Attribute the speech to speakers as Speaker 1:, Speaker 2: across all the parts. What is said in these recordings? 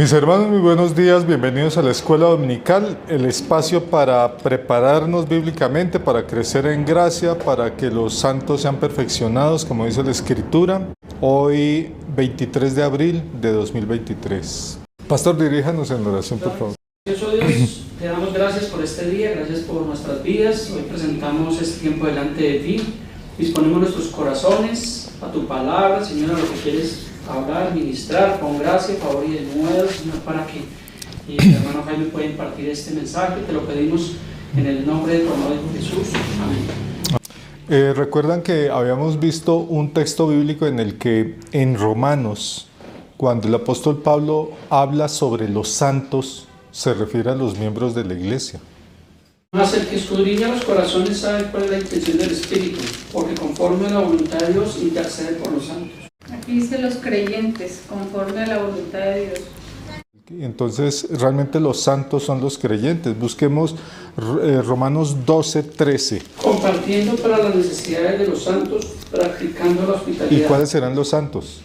Speaker 1: Mis hermanos, muy buenos días, bienvenidos a la Escuela Dominical, el espacio para prepararnos bíblicamente, para crecer en gracia, para que los santos sean perfeccionados, como dice la Escritura. Hoy, 23 de abril de 2023. Pastor, diríjanos en oración, por favor.
Speaker 2: Dios, te damos gracias por este día, gracias por nuestras vidas. Hoy presentamos este tiempo delante de ti. Disponemos nuestros corazones a tu palabra, Señor, a lo que quieres hablar, ministrar con gracia, favor y denuedo, Señor, para que el hermano Jaime pueda impartir este mensaje. Te lo pedimos en el nombre de tu amado Hijo Jesús. Amén.
Speaker 1: Recuerdan que habíamos visto un texto bíblico en el que en Romanos, cuando el apóstol Pablo habla sobre los santos, se refiere a los miembros de la iglesia.
Speaker 2: Mas el que escudriña los corazones sabe cuál es la intención del Espíritu, porque conforme a la voluntad de Dios intercede por los santos.
Speaker 3: Aquí dice los creyentes, conforme a la voluntad de Dios.
Speaker 1: Entonces, realmente los santos son los creyentes. Busquemos Romanos 12:13.
Speaker 2: Compartiendo para las necesidades de los santos, practicando la hospitalidad.
Speaker 1: ¿Y cuáles serán los santos?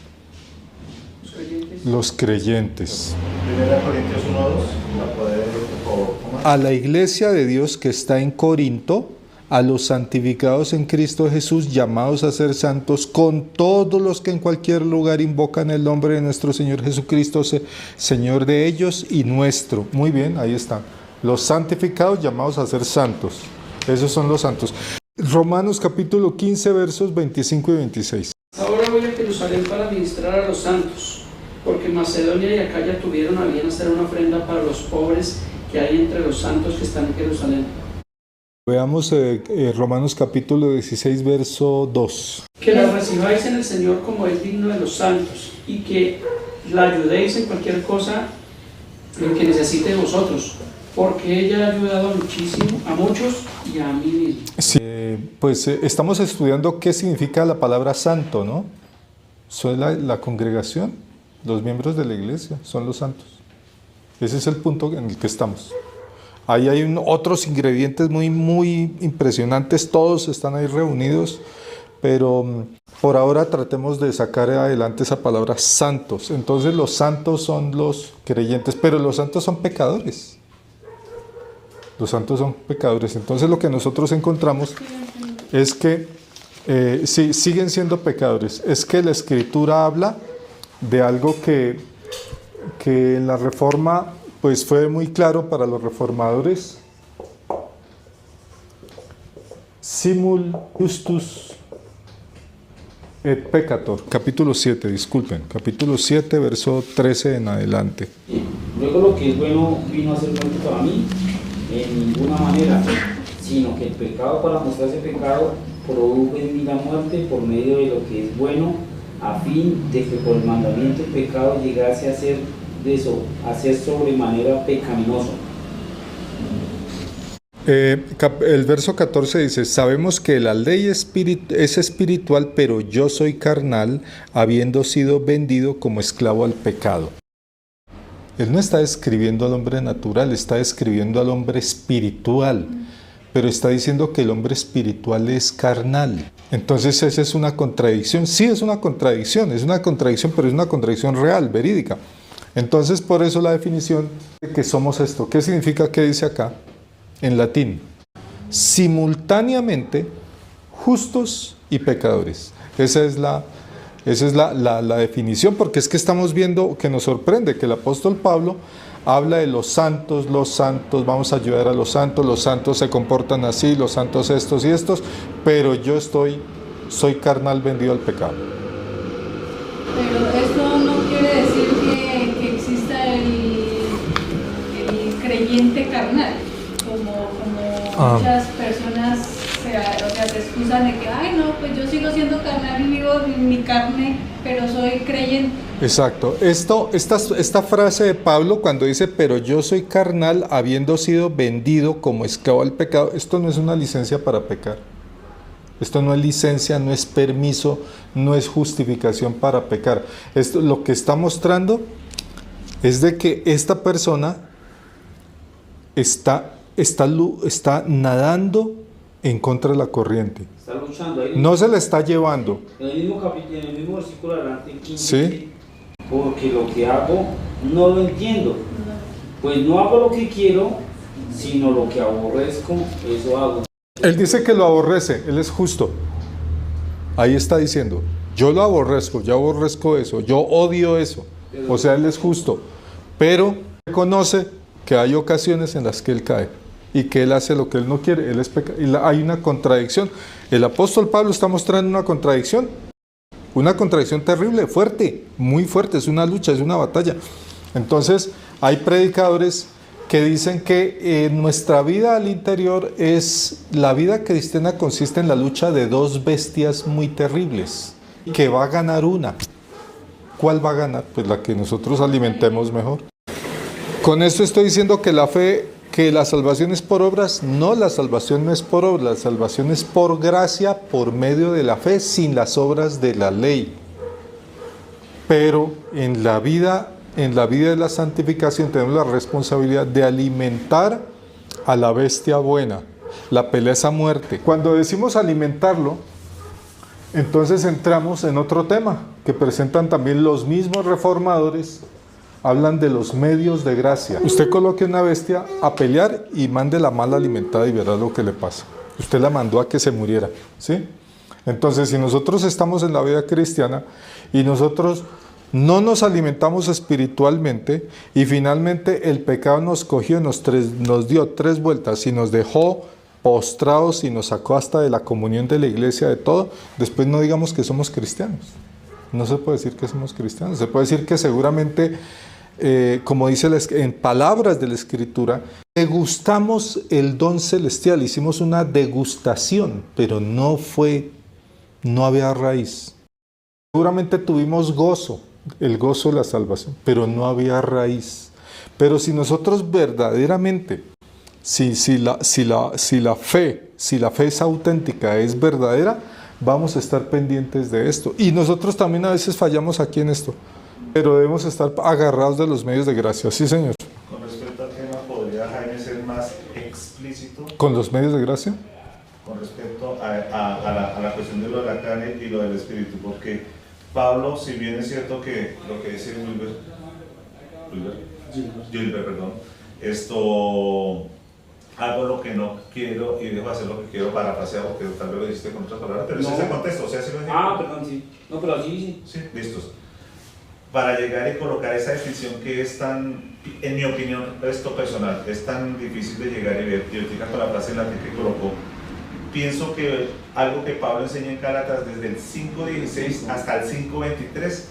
Speaker 2: Los creyentes.
Speaker 1: Los creyentes.
Speaker 4: 1 Corintios 1:2, para poder, por favor, ¿cómo es?
Speaker 1: A la iglesia de Dios que está en Corinto, a los santificados en Cristo Jesús, llamados a ser santos, con todos los que en cualquier lugar invocan el nombre de nuestro Señor Jesucristo, Señor de ellos y nuestro. Muy bien, ahí están. Los santificados llamados a ser santos. Esos son los santos. Romanos capítulo 15, versos 25 y 26.
Speaker 2: Ahora voy a Jerusalén para ministrar a los santos, porque Macedonia y Acaya tuvieron a bien hacer una ofrenda para los pobres que hay entre los santos que están en Jerusalén.
Speaker 1: Veamos Romanos capítulo 16, verso 2.
Speaker 2: Que la recibáis en el Señor como es digno de los santos, y que la ayudéis en cualquier cosa en que necesite de vosotros, porque ella ha ayudado muchísimo a muchos y a mí mismo.
Speaker 1: Sí, estamos estudiando qué significa la palabra santo, ¿no? Son la congregación, los miembros de la iglesia, son los santos. Ese es el punto en el que estamos. Ahí hay otros ingredientes muy impresionantes, todos están ahí reunidos, pero por ahora tratemos de sacar adelante esa palabra santos. Entonces los santos son los creyentes, pero los santos son pecadores. Los santos son pecadores. Entonces lo que nosotros encontramos es que sí, siguen siendo pecadores. Es que la Escritura habla de algo que en la Reforma pues fue muy claro para los reformadores. Simul justus et peccator. Capítulo 7, disculpen. Capítulo 7, verso 13 en adelante.
Speaker 5: Luego lo que es bueno vino a ser bueno para mí, en ninguna manera, sino que el pecado, para mostrarse pecado, produjo en mí la muerte por medio de lo que es bueno, a fin de que por el mandamiento el pecado llegase a ser sobremanera pecaminoso.
Speaker 1: El verso 14 dice: sabemos que la ley es espiritual, pero yo soy carnal, habiendo sido vendido como esclavo al pecado. Él no está describiendo al hombre natural, está describiendo al hombre espiritual, pero está diciendo que el hombre espiritual es carnal. Entonces esa es una contradicción. Sí, es una contradicción, pero es una contradicción real, verídica. Entonces, por eso la definición de que somos esto. ¿Qué significa? ¿Qué dice acá? En latín. Simultáneamente, justos y pecadores. Esa es la definición, porque es que estamos viendo que nos sorprende que el apóstol Pablo habla de los santos, vamos a ayudar a los santos se comportan así, los santos estos y estos, pero yo soy carnal vendido al pecado.
Speaker 3: Pero esto no quiere decir que exista el creyente carnal, como muchas personas se excusan de que, ay no, pues yo sigo siendo carnal y vivo en mi carne, pero soy creyente.
Speaker 1: Exacto. Esta frase de Pablo cuando dice, pero yo soy carnal habiendo sido vendido como esclavo al pecado, esto no es una licencia para pecar. Esto no es licencia, no es permiso, no es justificación para pecar. Esto lo que está mostrando es de que esta persona está nadando en contra de la corriente.
Speaker 5: Está luchando ahí.
Speaker 1: No se la está llevando.
Speaker 5: En el mismo capítulo, en el mismo versículo adelante, 15,
Speaker 1: ¿Sí?
Speaker 5: porque lo que hago no lo entiendo. Pues no hago lo que quiero, sino lo que aborrezco, eso hago.
Speaker 1: Él dice que lo aborrece, él es justo. Ahí está diciendo, yo lo aborrezco, yo aborrezco eso, yo odio eso. O sea, él es justo, pero reconoce que hay ocasiones en las que él cae y que él hace lo que él no quiere, él es pecador. Y hay una contradicción. El apóstol Pablo está mostrando una contradicción terrible, fuerte, muy fuerte, es una lucha, es una batalla. Entonces, hay predicadores que dicen que nuestra vida al interior la vida cristiana consiste en la lucha de dos bestias muy terribles, que va a ganar una. ¿Cuál va a ganar? Pues la que nosotros alimentemos mejor. Con esto estoy diciendo que la fe, que la salvación es por obras. No, la salvación no es por obras, la salvación es por gracia, por medio de la fe, sin las obras de la ley. Pero en la vida de la santificación tenemos la responsabilidad de alimentar a la bestia buena. La pelea es a muerte. Cuando decimos alimentarlo, entonces entramos en otro tema que presentan también los mismos reformadores. Hablan de los medios de gracia. Usted coloque una bestia a pelear y mándela mal alimentada y verá lo que le pasa. Usted la mandó a que se muriera, ¿sí? Entonces, si nosotros estamos en la vida cristiana y nosotros no nos alimentamos espiritualmente y finalmente el pecado nos cogió, nos dio 3 vueltas y nos dejó postrados y nos sacó hasta de la comunión de la iglesia, de todo, después no digamos que somos cristianos. No se puede decir que somos cristianos, se puede decir que seguramente, como dice en palabras de la Escritura, degustamos el don celestial, hicimos una degustación, pero no había raíz. Seguramente tuvimos gozo, el gozo de la salvación, pero no había raíz. Pero si nosotros verdaderamente, si la fe es auténtica, es verdadera, vamos a estar pendientes de esto. Y nosotros también a veces fallamos aquí en esto, pero debemos estar agarrados de los medios de gracia. Sí, señor.
Speaker 4: Con respecto al tema, ¿podría Jaime ser más explícito?
Speaker 1: ¿Con los medios de gracia?
Speaker 4: Con respecto a la cuestión de lo de la carne y lo del espíritu, porque Pablo, si bien es cierto que lo que dice Gilbert, perdón, hago lo que no quiero y dejo de hacer lo que quiero, parafrasear, porque tal vez lo dijiste con otras palabras, pero ese es el contexto, o sea, si lo entiendo.
Speaker 5: Perdón, sí. No, pero así sí.
Speaker 4: Sí, listos. Para llegar y colocar esa distinción que es tan, en mi opinión, esto personal, es tan difícil de llegar y ver, y ahorita con la frase en la que colocó, pienso que algo que Pablo enseña en Gálatas desde el 5.16 hasta el 5.23,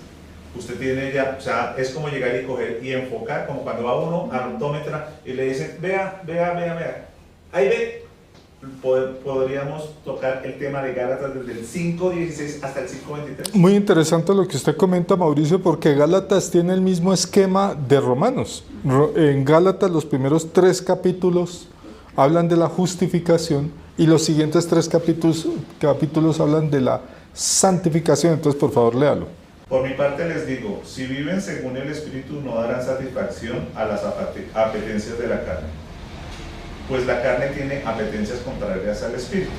Speaker 4: usted tiene ya, o sea, es como llegar y coger y enfocar, como cuando va uno al optómetra y le dicen, vea, ahí ve, podríamos tocar el tema de Gálatas desde el 5.16 hasta el 5.23.
Speaker 1: Muy interesante lo que usted comenta, Mauricio, porque Gálatas tiene el mismo esquema de Romanos. En Gálatas los primeros 3 capítulos hablan de la justificación y los siguientes 3 capítulos hablan de la santificación. Entonces, por favor, léalo.
Speaker 4: Por mi parte les digo, si viven según el Espíritu no darán satisfacción a las apetencias de la carne, pues la carne tiene apetencias contrarias al Espíritu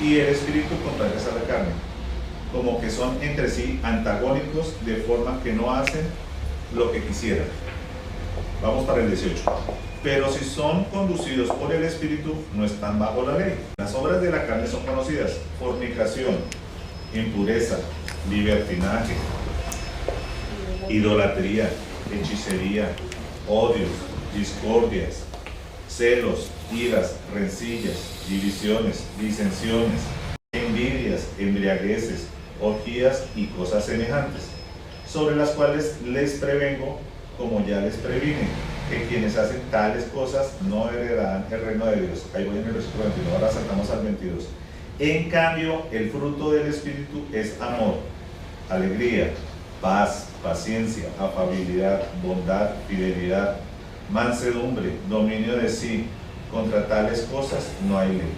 Speaker 4: y el Espíritu contrarias a la carne, como que son entre sí antagónicos de forma que no hacen lo que quisieran. Vamos para el 18. Pero si son conducidos por el Espíritu, no están bajo la ley. Las obras de la carne son conocidas: fornicación, impureza, libertinaje, idolatría, hechicería, odios, discordias, celos, iras, rencillas, divisiones, disensiones, envidias, embriagueces, orgías y cosas semejantes, sobre las cuales les prevengo, como ya les previne, que quienes hacen tales cosas no heredarán el reino de Dios. Ahí voy en el versículo 21, ahora saltamos al 22. En cambio, el fruto del Espíritu es amor, alegría, paz, paciencia, afabilidad, bondad, fidelidad, mansedumbre, dominio de sí. Contra tales cosas no hay ley.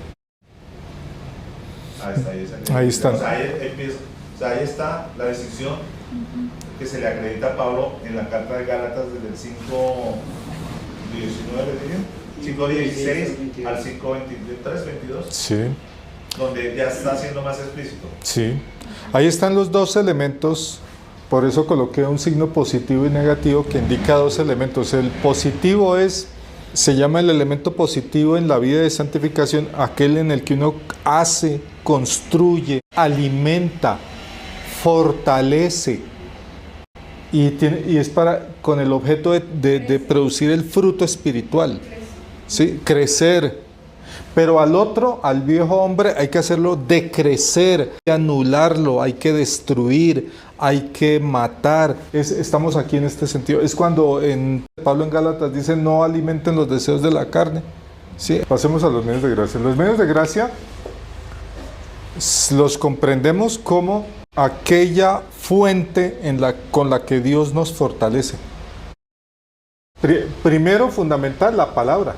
Speaker 4: Ahí está. O sea, ahí está la decisión que se le acredita a Pablo en la carta de Gálatas desde el 5.16 al 5.23, 22.
Speaker 1: Sí.
Speaker 4: Donde ya está siendo más explícito.
Speaker 1: Sí. Ahí están los 2 elementos Por eso coloqué un signo positivo y negativo que indica dos elementos. El positivo se llama el elemento positivo en la vida de santificación, aquel en el que uno hace, construye, alimenta, fortalece y es con el objeto de producir el fruto espiritual, ¿sí? Crecer. Pero al viejo hombre hay que hacerlo decrecer, hay que anularlo, hay que destruir, hay que matar. Estamos aquí en este sentido. Es cuando Pablo en Gálatas dice: no alimenten los deseos de la carne. ¿Sí? Pasemos a los medios de gracia. Los medios de gracia los comprendemos como aquella fuente con la que Dios nos fortalece. Primero, fundamental, la palabra.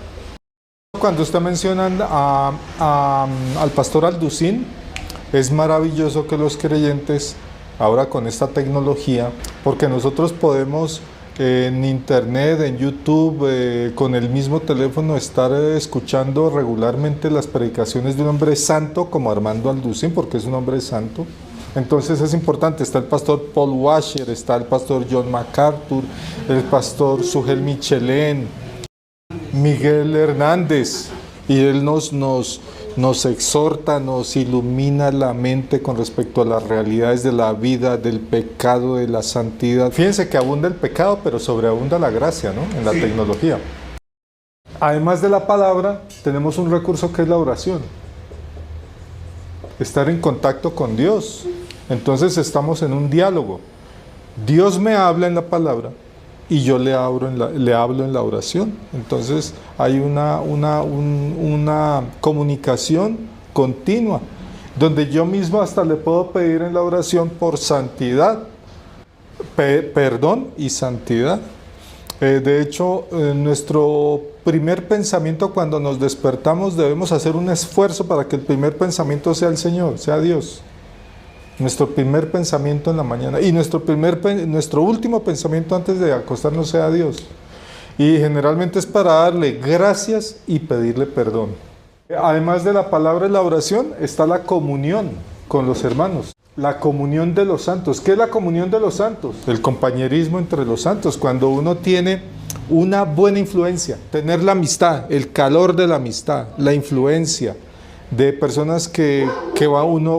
Speaker 1: Cuando usted menciona al pastor Alducín, es maravilloso que los creyentes, ahora con esta tecnología, porque nosotros podemos en internet, en YouTube, con el mismo teléfono, estar escuchando regularmente las predicaciones de un hombre santo como Armando Alducín, porque es un hombre santo. Entonces es importante, está el pastor Paul Washer, está el pastor John MacArthur, el pastor Sugel Michelén, Miguel Hernández, y él nos exhorta, nos ilumina la mente con respecto a las realidades de la vida, del pecado, de la santidad. Fíjense que abunda el pecado, pero sobreabunda la gracia, ¿no? En la tecnología. Además de la palabra, tenemos un recurso que es la oración. Estar en contacto con Dios. Entonces estamos en un diálogo. Dios me habla en la palabra y yo le hablo en la oración. Entonces hay una comunicación continua, donde yo mismo hasta le puedo pedir en la oración por santidad, perdón y santidad. De hecho, nuestro primer pensamiento cuando nos despertamos debemos hacer un esfuerzo para que el primer pensamiento sea el Señor, sea Dios. Nuestro primer pensamiento en la mañana y nuestro último pensamiento antes de acostarnos sea Dios. Y generalmente es para darle gracias y pedirle perdón. Además de la palabra y la oración, está la comunión con los hermanos. La comunión de los santos. ¿Qué es la comunión de los santos? El compañerismo entre los santos. Cuando uno tiene una buena influencia, tener la amistad, el calor de la amistad, la influencia de personas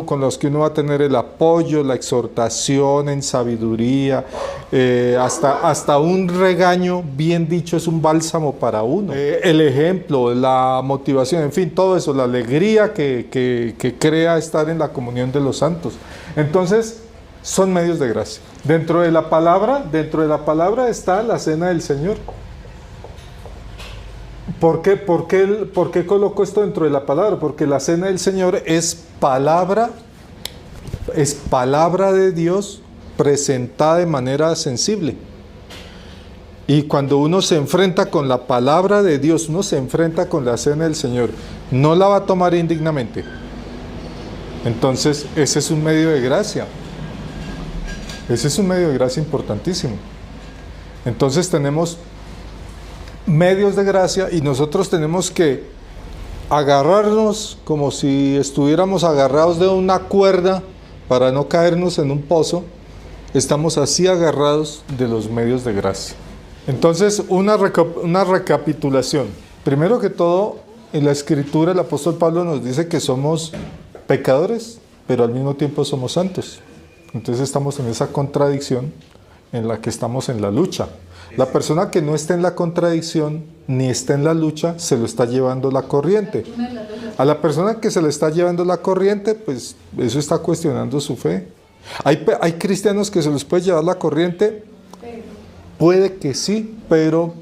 Speaker 1: con los que uno va a tener el apoyo, la exhortación en sabiduría, hasta un regaño bien dicho es un bálsamo para uno. El ejemplo, la motivación, en fin, todo eso, la alegría que crea estar en la comunión de los santos. Entonces, son medios de gracia. Dentro de la palabra está la cena del Señor. ¿Por qué coloco esto dentro de la palabra? Porque la cena del Señor es palabra de Dios presentada de manera sensible. Y cuando uno se enfrenta con la palabra de Dios, uno se enfrenta con la cena del Señor, no la va a tomar indignamente. Entonces, ese es un medio de gracia. Ese es un medio de gracia importantísimo. Entonces tenemos medios de gracia y nosotros tenemos que agarrarnos como si estuviéramos agarrados de una cuerda para no caernos en un pozo. Estamos así agarrados de los medios de gracia. Entonces, una recapitulación. Primero que todo, en la Escritura el apóstol Pablo nos dice que somos pecadores, pero al mismo tiempo somos santos. Entonces estamos en esa contradicción en la que estamos en la lucha. La persona que no está en la contradicción ni está en la lucha, se lo está llevando la corriente. A la persona que se le está llevando la corriente, pues eso está cuestionando su fe. ¿Hay cristianos que se les puede llevar la corriente? Puede que sí, pero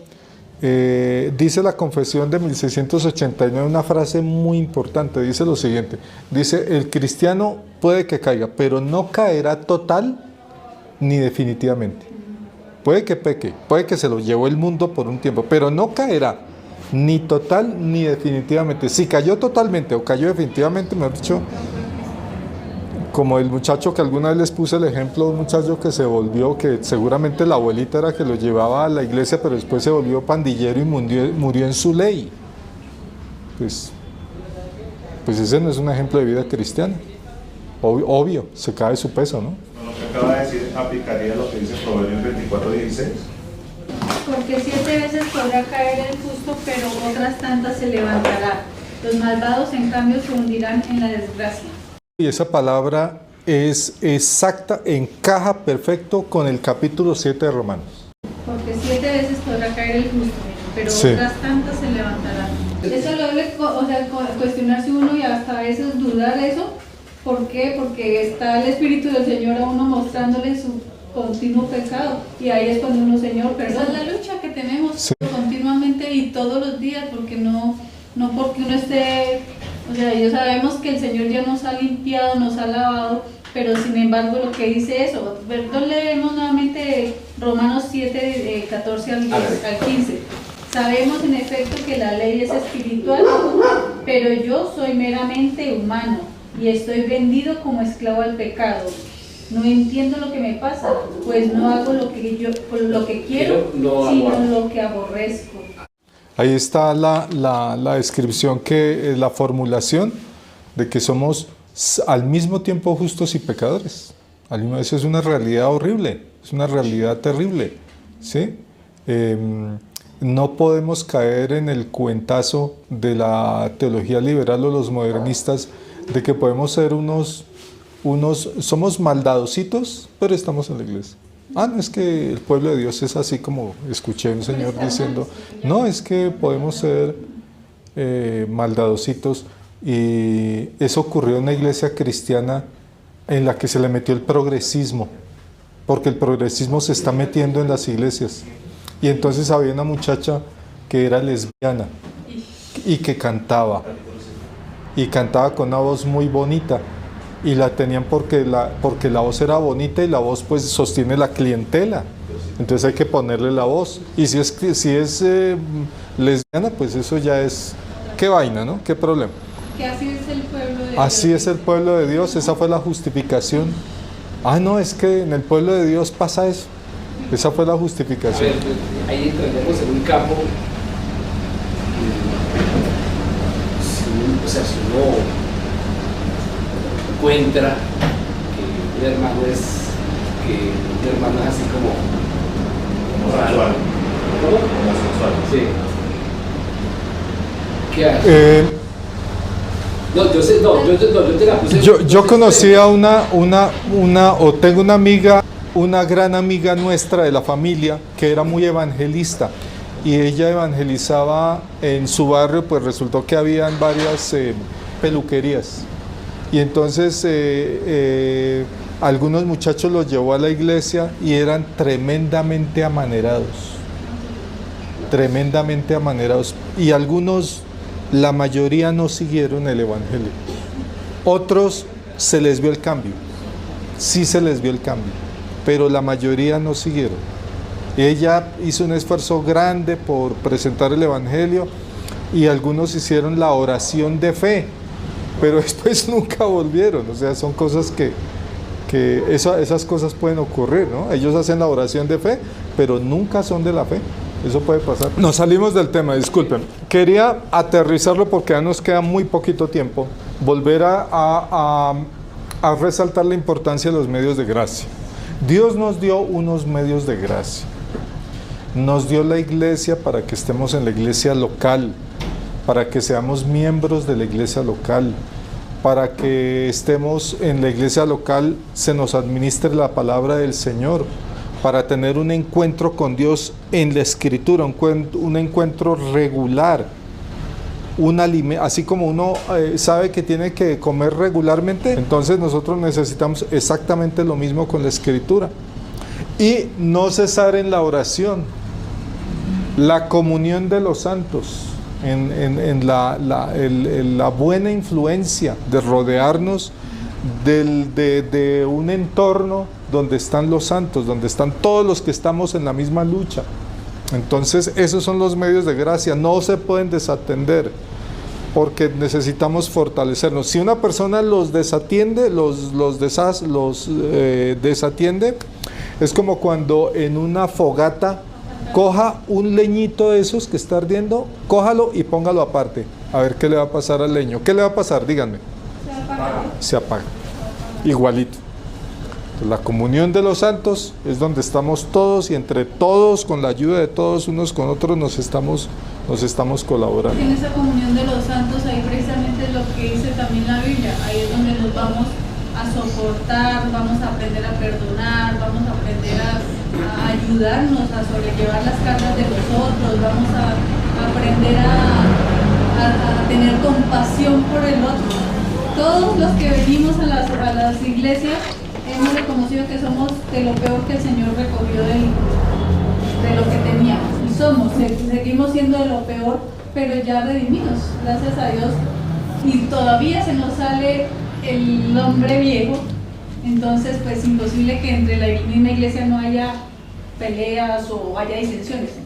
Speaker 1: dice la Confesión de 1689 una frase muy importante. Dice lo siguiente: dice, el cristiano puede que caiga, pero no caerá total ni definitivamente. Puede que peque, puede que se lo llevó el mundo por un tiempo, pero no caerá ni total ni definitivamente. Si cayó totalmente o cayó definitivamente, mejor dicho, como el muchacho que alguna vez les puse el ejemplo, un muchacho que se volvió, que seguramente la abuelita era que lo llevaba a la iglesia, pero después se volvió pandillero y murió en su ley. Pues ese no es un ejemplo de vida cristiana. Obvio, se cae su peso, ¿no?
Speaker 4: acaba de decir aplicaría lo que dice Proverbios 24:16?
Speaker 3: Porque 7 veces podrá caer el justo, pero otras tantas se levantará. Los malvados, en cambio, se hundirán en la desgracia.
Speaker 1: Y esa palabra es exacta, encaja perfecto con el capítulo 7 de Romanos.
Speaker 3: Porque 7 veces podrá caer el justo, pero
Speaker 1: Sí.
Speaker 3: otras tantas se levantarán. Eso lo debe, o sea, cuestionarse uno y hasta a veces dudar eso. ¿Por qué? Porque está el Espíritu del Señor a uno mostrándole su continuo pecado. Y ahí es cuando uno, Señor, perdón. Esa es la lucha que tenemos
Speaker 1: Sí.
Speaker 3: continuamente y todos los días, porque no porque uno esté, o sea, ya sabemos que el Señor ya nos ha limpiado, nos ha lavado, pero sin embargo lo que dice eso, perdón, leemos nuevamente Romanos 7, 14 al 15. Sabemos en efecto que la ley es espiritual, pero yo soy meramente humano y estoy vendido como esclavo al pecado. No entiendo lo que me pasa, pues no hago lo que quiero, sino lo que aborrezco.
Speaker 1: Ahí está la descripción, la formulación de que somos al mismo tiempo justos y pecadores. Eso es una realidad horrible, es una realidad terrible, ¿sí? No podemos caer en el cuentazo de la teología liberal o los modernistas de que podemos ser somos maldadositos, pero estamos en la iglesia. No, es que el pueblo de Dios es así, como escuché a un señor diciendo, no, es que podemos ser maldadositos. Y eso ocurrió en una iglesia cristiana en la que se le metió el progresismo, porque el progresismo se está metiendo en las iglesias. Y entonces había una muchacha que era lesbiana y que cantaba con una voz muy bonita. Y la tenían porque la voz era bonita y la voz pues sostiene la clientela. Entonces hay que ponerle la voz. Y si es lesbiana, pues eso ya es... ¿Qué vaina, no? ¿Qué problema?
Speaker 3: Que así es el pueblo de Dios.
Speaker 1: Así es el pueblo de Dios. Esa fue la justificación. No, es que en el pueblo de Dios pasa eso. Esa fue la justificación.
Speaker 5: A ver, ahí entramos en un campo. Si uno encuentra que un hermano es así como
Speaker 4: Homosexual.
Speaker 5: ¿cómo?
Speaker 4: Homosexual.
Speaker 5: Sí. ¿Qué hace? Yo te la puse.
Speaker 1: Yo conocí a tengo una amiga, una gran amiga nuestra de la familia, que era muy evangelista, y ella evangelizaba en su barrio, pues resultó que habían varias peluquerías. Y entonces algunos muchachos los llevó a la iglesia y eran tremendamente amanerados. Y algunos, la mayoría no siguieron el evangelio. Otros se les vio el cambio. Sí se les vio el cambio, pero la mayoría no siguieron. Ella hizo un esfuerzo grande por presentar el evangelio y algunos hicieron la oración de fe, pero después nunca volvieron. O sea, son cosas que esas cosas pueden ocurrir, ¿no? Ellos hacen la oración de fe, pero nunca son de la fe. Eso puede pasar. Nos salimos del tema, disculpen. Quería aterrizarlo porque ya nos queda muy poquito tiempo. Volver a resaltar la importancia de los medios de gracia. Dios nos dio unos medios de gracia. Nos dio la iglesia para que estemos en la iglesia local, para que seamos miembros de la iglesia local, para que estemos en la iglesia local, se nos administre la palabra del Señor, para tener un encuentro con Dios en la Escritura, un encuentro regular, así como uno sabe que tiene que comer regularmente, entonces nosotros necesitamos exactamente lo mismo con la Escritura. Y no cesar en la oración, la comunión de los santos, en la buena influencia de rodearnos de un entorno donde están los santos, donde están todos los que estamos en la misma lucha. Entonces esos son los medios de gracia, no se pueden desatender porque necesitamos fortalecernos. Si una persona los desatiende, desatiende, es como cuando en una fogata coja un leñito de esos que está ardiendo, cójalo y póngalo aparte, a ver qué le va a pasar al leño. ¿Qué le va a pasar? Díganme. Se apaga. Igualito. La comunión de los santos es donde estamos todos y entre todos, con la ayuda de todos unos con otros, nos estamos colaborando.
Speaker 3: En esa comunión de los santos, ahí precisamente es lo que dice también la Biblia, ahí es donde nos vamos a soportar, vamos a aprender a perdonar, vamos a aprender a ayudarnos a sobrellevar las cargas de los otros, vamos a aprender a tener compasión por el otro. Todos los que venimos a las iglesias hemos reconocido que somos de lo peor que el Señor recogió de lo que teníamos. Y seguimos siendo de lo peor, pero ya redimidos, gracias a Dios. Y todavía se nos sale el hombre viejo, entonces pues imposible que entre la misma iglesia no haya peleas o haya disensiones.